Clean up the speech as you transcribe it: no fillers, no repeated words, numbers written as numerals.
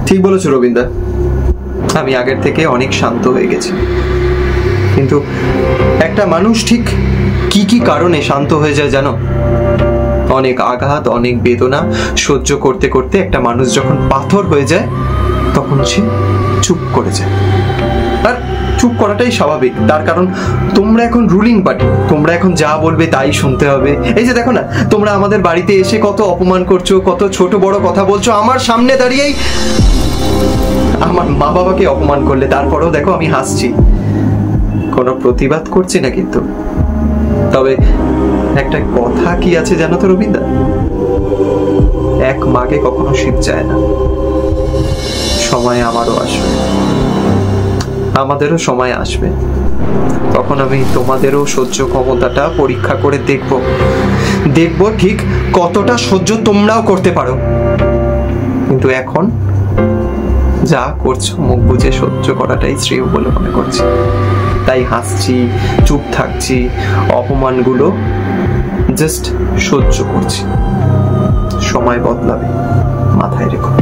ঠিক বলেছো রবীন্দা, আমি আগের থেকে অনেক শান্ত হয়ে গেছি। কিন্তু একটা মানুষ ঠিক কি কি কারণে শান্ত হয়ে যায় জানো? অনেক আঘাত, অনেক বেদনা সহ্য করতে করতে একটা মানুষ যখন পাথর হয়ে যায় তখন সে চুপ করে যায়। আর চুপ করাটাই স্বাভাবিক, তার কারণ তোমরা এখন রুলিং পার্টি, তোমরা এখন যা বলবে তাই শুনতে হবে। এই যে দেখো না, তোমরা আমাদের বাড়িতে এসে কত অপমান করছো, কত ছোট বড় কথা বলছো, আমার সামনে দাঁড়িয়েই আমার মা বাবাকে অপমান করলে, তারপরেও দেখো আমি হাসছি, কোনো প্রতিবাদ করছি না। কিন্তু তবে একটা কথা কি আছে জানো তো রবীন্দা, এক মাকে কখনো শীত যায় না। সময় আমারও আসবে, আমাদেরও সময় আসবে, তখন আমি তোমাদেরও সহ্য ক্ষমতাটা পরীক্ষা করে দেখব ঠিক কতটা সহ্য তোমরাও করতে পারো। কিন্তু এখন যা করছো মুখ বুঝে সহ্য করাটাই শ্রেয় বলে মনে করছি, তাই হাসছি, চুপ থাকছি, অপমানগুলো জাস্ট সহ্য করছি। সময় বদলাবে, মাথায় রেখো।